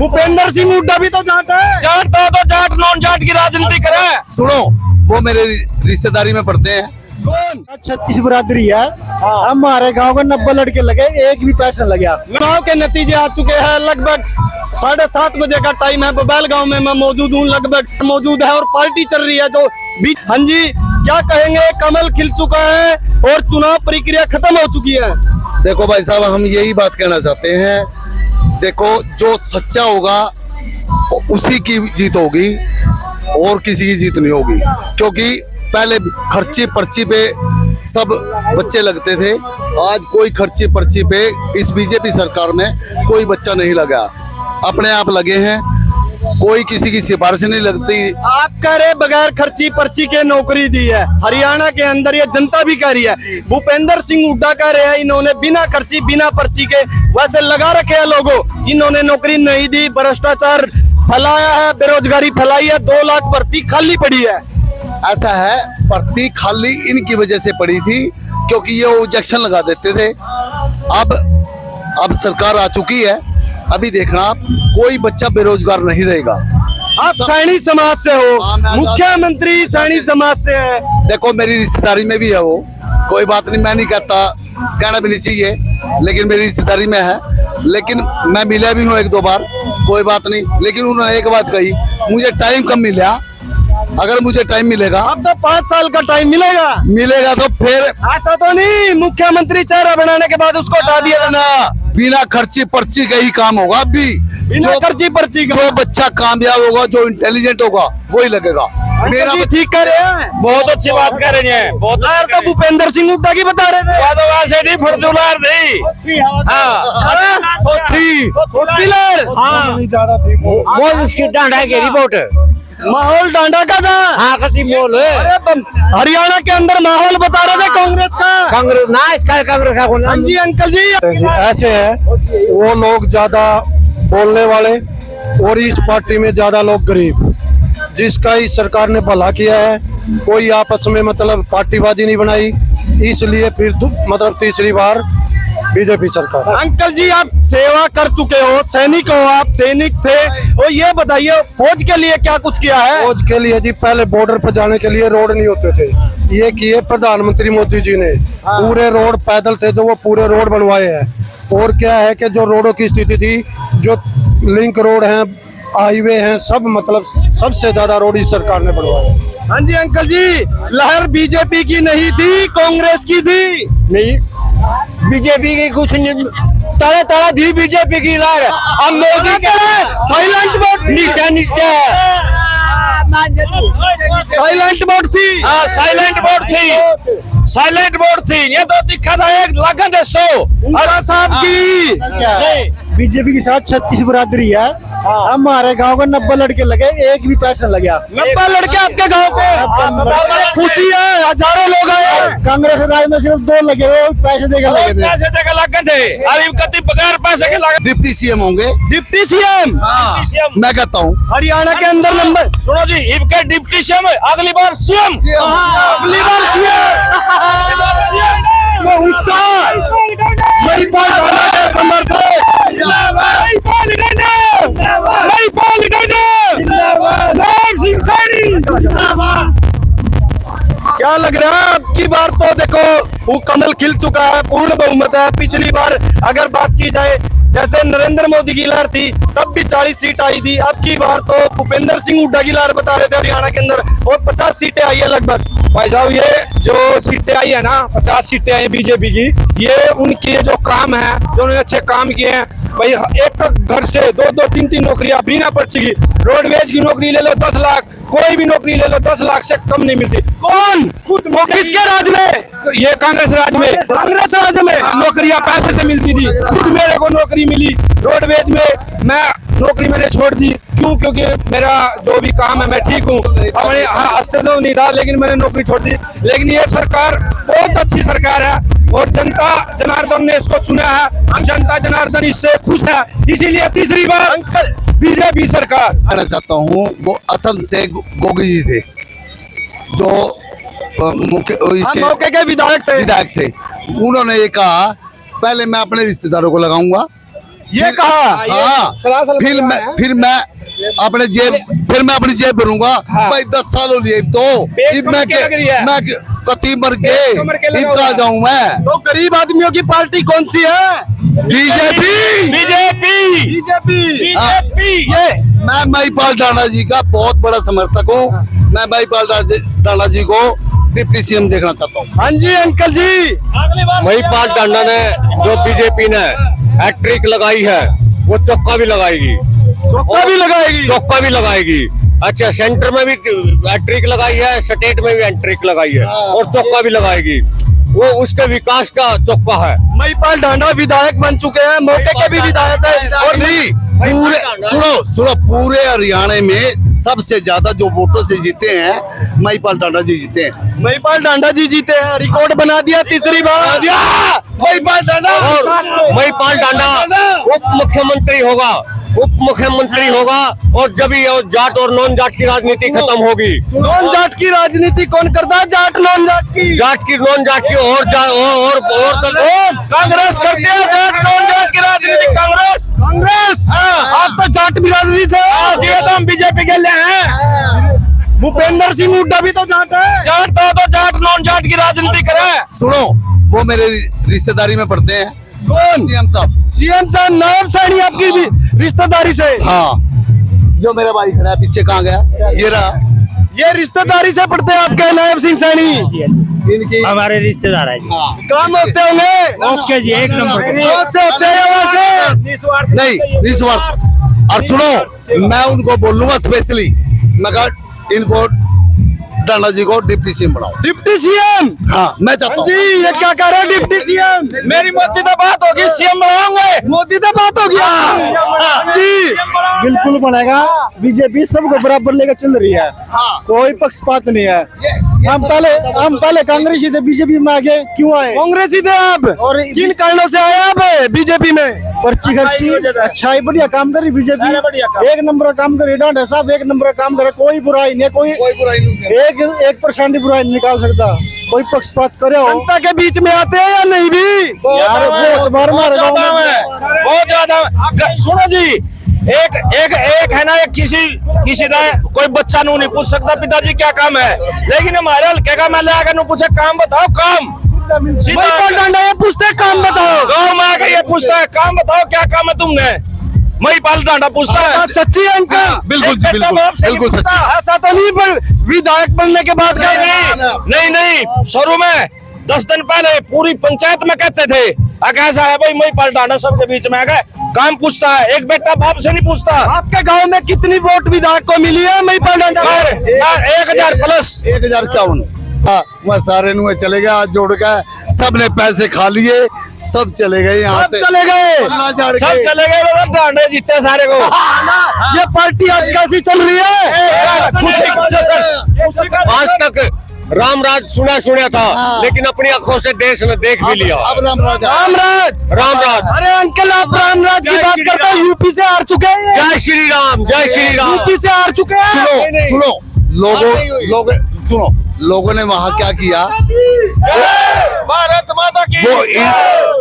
भूपेंद्र सिंह हुड्डा भी तो जाट है। जाट तो जाट नॉन जाट की राजनीति करे। सुनो, वो मेरे रिश्तेदारी में पढ़ते हैं। कौन? 36 बरादरी है। हमारे गांव के 90 लड़के लगे, एक भी पैसा लग गया। चुनाव के नतीजे आ चुके हैं। लगभग 7:30 बजे का टाइम है। बबैल गांव में मैं मौजूद हूँ, लगभग मौजूद है और पार्टी चल रही है जो बीच। हाँ जी, क्या कहेंगे? कमल खिल चुका है और चुनाव प्रक्रिया खत्म हो चुकी है। देखो भाई साहब, हम यही बात कहना चाहते हैं। देखो, जो सच्चा होगा उसी की जीत होगी और किसी की जीत नहीं होगी, क्योंकि पहले खर्ची पर्ची पे सब बच्चे लगते थे। आज कोई खर्ची पर्ची पे इस बीजेपी सरकार में कोई बच्चा नहीं लगा, अपने आप लगे हैं। कोई किसी की सिफारिश नहीं लगती। आप कह रहे बगैर खर्ची पर्ची के नौकरी दी है। हरियाणा के अंदर ये जनता भी कह रही है। भूपेंद्र सिंह हुड्डा कह रहे हैं इन्होंने बिना खर्ची बिना पर्ची के वैसे लगा रखे हैं लोगों, इन्होंने नौकरी नहीं दी। भ्रष्टाचार फैलाया है, बेरोजगारी फैलाई है, 2 लाख भर्ती खाली पड़ी है। ऐसा है, भर्ती खाली इनकी वजह से पड़ी थी, क्योंकि ये ऑब्जेक्शन लगा देते थे। अब सरकार आ चुकी है, अभी देखना आप, कोई बच्चा बेरोजगार नहीं रहेगा। आप सैनी समाज से हो, मुख्यमंत्री सैनी समाज से है। देखो, मेरी रिश्तेदारी में भी है वो, कोई बात नहीं, मैं नहीं कहता, कहना भी नहीं चाहिए, लेकिन मेरी रिश्तेदारी में है। लेकिन मैं मिला भी हूँ 1-2 बार, कोई बात नहीं। लेकिन उन्होंने एक बात कही, मुझे टाइम कम मिला, अगर मुझे टाइम मिलेगा। अब तो 5 साल का टाइम मिलेगा तो फिर ऐसा तो नहीं मुख्यमंत्री चेहरा बनाने के बाद उसको हटा दिया ना, बिना खर्ची पर्ची का ही काम होगा। अभी बिना खर्ची पर्ची का जो बच्चा कामयाब होगा, जो इंटेलिजेंट होगा, वही लगेगा। मेरा ठीक कह रहे हैं, बहुत अच्छी बात कर रही है। बहुत यार तो भूपेंद्र सिंह हुड्डा की बता रहे थे। वैसे नहीं फुर्दुलार नहीं। वो उसकी डांडा की रिपोर्ट माहौल डांडा का था। हाँ कति मोल है। अरे हरियाणा के अंदर माहौल बता रहे थे कांग्रेस का। कांग्रेस ना, इसका कांग्रेस का हाँ जी अंकल जी, ऐसे है, वो लोग ज्यादा बोलने वाले और इस पार्टी में ज्यादा लोग गरीब, जिसका इस सरकार ने भला किया है। कोई आपस में मतलब पार्टीबाजी नहीं बनाई, इसलिए फिर मतलब तीसरी बार बीजेपी सरकार। अंकल जी आप सेवा कर चुके हो, सैनिक हो, आप सैनिक थे, और ये बताइए फौज के लिए क्या कुछ किया है? फौज के लिए जी, पहले बॉर्डर पर जाने के लिए रोड नहीं होते थे, ये किए प्रधानमंत्री मोदी जी ने। पूरे रोड पैदल थे, जो वो पूरे रोड बनवाए हैं। और क्या है कि जो रोडों की स्थिति थी, जो लिंक रोड हैं, हाईवे हैं, सब मतलब सबसे ज्यादा रोड इस सरकार ने बनवाए। हाँ जी अंकल जी, लहर बीजेपी की नहीं थी, कांग्रेस की थी। नहीं, बीजेपी की कुछ नहीं, तड़ा थी बीजेपी की लहर। अब मोदी के साइलेंट वोट, नीचे नीचे साइलेंट वोट थी। हाँ, साइलेंट वोट थी, साइलेंट वोट थी। ये तो दिखा था 1 लगन 100 उनका साहब की। बीजेपी के साथ 36 बरादरी है। हमारे गांव के 90 लड़के लगे, एक भी पैसा लग गया। 90 लड़के आपके गांव को, खुशी है, हजारों लोग आए। कांग्रेस राज में सिर्फ 2 लगे हुए, पैसे देकर लगे थे। पैसे देकर लगे थे, अभी कति बगैर पैसे के लगे। डिप्टी सीएम होंगे। डिप्टी सीएम, मैं कहता हूँ हरियाणा के अंदर नंबर। सुनो जी, इनके डिप्टी सीएम, अगली बार सीएम, अगली बार सीएम। क्या लग रहा है आपकी बार? तो देखो वो कमल खिल चुका है, पूर्ण बहुमत है। पिछली बार अगर बात की जाए, जैसे नरेंद्र मोदी की लहर थी तब भी 40 सीट आई थी। अब की बार तो भूपेंद्र सिंह हुड्डा की लहर बता रहे थे हरियाणा के अंदर, और 50 सीटें आई है लगभग। भाई साहब, ये जो सीटें आई है ना, 50 सीटें आई बीजेपी की, ये उनके जो काम है, जो उन्होंने अच्छे काम किए हैं। भाई एक घर से 2-2, 3-3 नौकरियां बिना पर्ची की। रोडवेज की नौकरी ले लो 10 लाख, कोई भी नौकरी ले लो 10 लाख से कम नहीं मिलती। कौन? खुद किसके राज में? ये कांग्रेस राज में, कांग्रेस राज में नौकरियां पैसे से मिलती थी। खुद मेरे को नौकरी मिली रोडवेज में, मैं नौकरी मैंने छोड़ दी। क्यों? क्योंकि मेरा जो भी काम है मैं ठीक हूँ, अपने अस्तित्व नहीं था, लेकिन मैंने नौकरी छोड़ दी। लेकिन ये सरकार बहुत अच्छी सरकार है और जनता जनार्दन ने इसको चुना है। हम जनता जनार्दन इससे खुश है, इसीलिए तीसरी बार बीजेपी सरकार। कहना चाहता हूँ, वो असम से गोगी जी थे, जो इसके मौके के विधायक थे। उन्होंने ये कहा, पहले मैं अपने रिश्तेदारों को लगाऊंगा। ये कहा हाँ सलासल फिर मैं अपने अपनी जेब भरूंगा भाई 10 सालों लिए तो पेट इब को मैं क्या लग रही है? मैं कती मर पेट को मर के गए लगा इब कहा हुआ है। जाऊं मैं तो गरीब आदमियों की पार्टी कौन सी है? BJP BJP BJP. बीजेपी ये मैं महिपाल टांडा जी का बहुत बड़ा समर्थक हूँ मैं महिपाल टांडा जी को डिप्टी सीएम देखना चाहता हूँ। हाँ जी अंकल जी, महिपाल टांडा ने जो बीजेपी ने हैट्रिक लगाई है वो चौका भी लगाएगी, चौका भी लगाएगी। चौका भी लगाएगी। अच्छा, सेंटर में भी हैट्रिक लगाई है, स्टेट में भी हैट्रिक लगाई है और चौका भी लगाएगी। वो उसके विकास का चौका है। महिपाल ढांडा विधायक बन चुके हैं, मौके के भी विधायक है। और नहीं पूरे सुनो पूरे हरियाणा में सबसे ज्यादा जो वोटों से जीते हैं महिपाल टांडा जी जीते हैं। महिपाल ढांडा जी जीते हैं, रिकॉर्ड बना दिया तीसरी बार। महिपाल टांडा और महिपाल टांडा उप मुख्यमंत्री होगा, उप मुख्यमंत्री होगा और जब ये जाट और नॉन जाट की राजनीति खत्म होगी। नॉन जाट की राजनीति कौन करता है? जाट नॉन जाट की। जाट की नॉन जाट की और कांग्रेस करती है जाट नॉन जाट की राजनीति। कांग्रेस कांग्रेस आप तो जाट बिरादरी से हो। जी तो हम बीजेपी के लिए हैं। भूपेंद्र सिंह हुड्डा भी तो जाट है। जाट तो जाट नॉन जाट की राजनीति करे। सुनो वो मेरे रिश्तेदारी में पड़ते हैं। कौन? सीएम साहब। सीएम साहब नायब सैनी आपकी भी रिश्तेदारी से। हाँ जो मेरा भाई खड़ा है पीछे कहाँ गया ये रहा। ये रिश्तेदारी से पड़ते हैं आपके नायब सिंह सैनी। इनकी हमारे रिश्तेदार है जी। काम होते होंगे। ओके जी, एक नंबर। कहाँ से होते हैं वहाँ से? नहीं निस्वार्थ। और सुनो मैं उनको बोलूंगा स्पेशली मैं कहा इनको टांडा जी को डिप्टी सीएम बनाओ। Deputy CM. हाँ मैं चाहता जी हूँ। ये क्या कह रहे हैं डिप्टी सीएम? मेरी मोदी तो बात होगी, सीएम बनाओगे। मोदी से बात हो गया जी। बिल्कुल बनेगा। बीजेपी सबको बराबर लेकर चल रही है, कोई पक्षपात नहीं है। हम पहले कांग्रेसी थे, बीजेपी में आगे क्यों आए? कांग्रेसी थे आप और किन कारणों से आए आप बीजेपी में? पर्ची खर्ची अच्छाई बढ़िया काम करी बीजेपी, एक नंबर का काम करे। डांडा साहब एक नंबर का काम करे, कोई बुराई नहीं, कोई बुराई नहीं। 1% बुराई नहीं निकाल सकता। कोई पक्षपात करे हो जनता के बीच में आते हैं या नहीं भी? यार बहुत बार मारे गाँव में। बहुत ज्यादा। सुनो जी, एक है ना, एक किसी का कोई बच्चा नू नहीं पूछ सकता पिताजी क्या काम है, लेकिन हमारे हल्के का मैं आकर पूछे काम बताओ, काम महिपाल ढांडा ये पूछते हैं, काम बताओ। गाँव में आकर ये पूछता है काम बताओ क्या काम है तुमने। महिपाल ढांडा पूछता है। बात सच्ची है अंकल? बिल्कुल जी, बिल्कुल सच्ची। ऐसा तो नहीं पर विधायक बनने के बाद का नहीं, शुरू में 10 दिन पहले पूरी पंचायत में कहते थे ऐसा है भाई महिपाल ढांडा सबके बीच में आ गए, काम पूछता है, एक बेटा बाप से नहीं पूछता। आपके गांव में कितनी वोट विधायक को मिली है महिपाल ढांडा? 1000 प्लस। 1051 वह सारे नुए चले गए, हाथ जोड़ के सबने पैसे खा लिए, सब चले गए यहाँ सब से। चले गए। सब चले गए, ढांडे जीते सारे को। ये पार्टी आज कैसी चल रही है? खुशी का आज तक रामराज सुना था लेकिन अपनी आंखों से देश ने देख भी लिया। अब रामराज रामराज। अरे अंकल आप रामराज की बात करते हैं, यूपी से हार चुके हैं। जय श्री राम, जय श्री राम। यूपी से हार चुके हैं। सुनो लोगों ने वहाँ क्या किया? भारत माता की।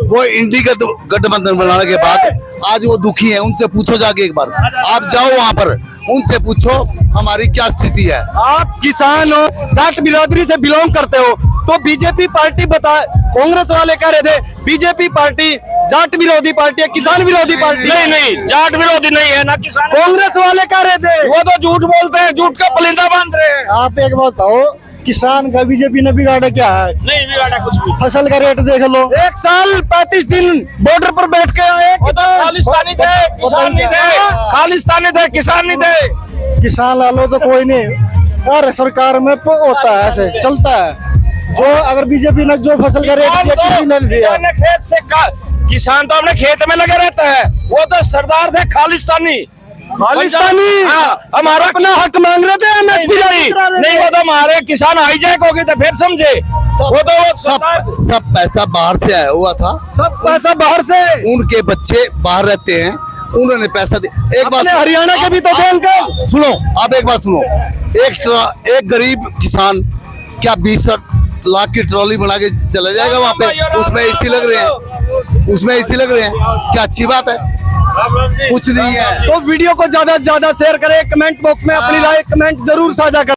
वो इंडी गठबंधन बनाने के बाद आज वो दुखी है। उनसे पूछो जाके एक बार, आप जाओ वहाँ पर, उनसे पूछो हमारी क्या स्थिति है। आप किसान हो, जाट बिरादरी से बिलोंग करते हो, तो बीजेपी पार्टी बता, कांग्रेस वाले कह रहे थे बीजेपी पार्टी जाट विरोधी पार्टी है, किसान विरोधी पार्टी। नहीं, जाट विरोधी नहीं है ना किसान। कांग्रेस वाले कह रहे थे। वो तो झूठ बोलते हैं, झूठ का पलिंदा बांध रहे हैं। आप एक बात बताओ, किसान का बीजेपी ने बिगाड़ा क्या है? नहीं बिगाड़ा कुछ भी। फसल का रेट देख लो। 1 साल 35 दिन बॉर्डर पर बैठ के आए। वो तो खालिस्तानी थे, किसान नहीं थे। खालिस्तानी थे, किसान नहीं थे। किसान ला लो तो कोई नहीं, और सरकार में होता है, ऐसे चलता है। जो अगर बीजेपी ने जो फसल का रेट दिया किसी ने नहीं दिया। खेत से किसान तो अपने खेत में लगे रहता है, वो तो सरदार थे खालिस्तानी। हाँ, हमारा अपना हक मांग रहे थे। नहीं, वो तो हमारे किसान हाईजैक हो गए थे, फिर समझे। वो तो सब पैसा बाहर से आया हुआ था, सब पैसा बाहर से। उनके बच्चे बाहर रहते हैं, उन्होंने पैसा दिया। एक बात हरियाणा के भी तो थे अंकल। सुनो, अब एक बात सुनो, एक गरीब किसान क्या 20 लाख की ट्रॉली बना के चला जाएगा वहाँ पे? उसमें एसी लग रहे हैं, क्या अच्छी बात है? कुछ नहीं है। तो वीडियो को ज्यादा से ज्यादा शेयर करें, कमेंट बॉक्स में अपनी राय कमेंट जरूर साझा करें।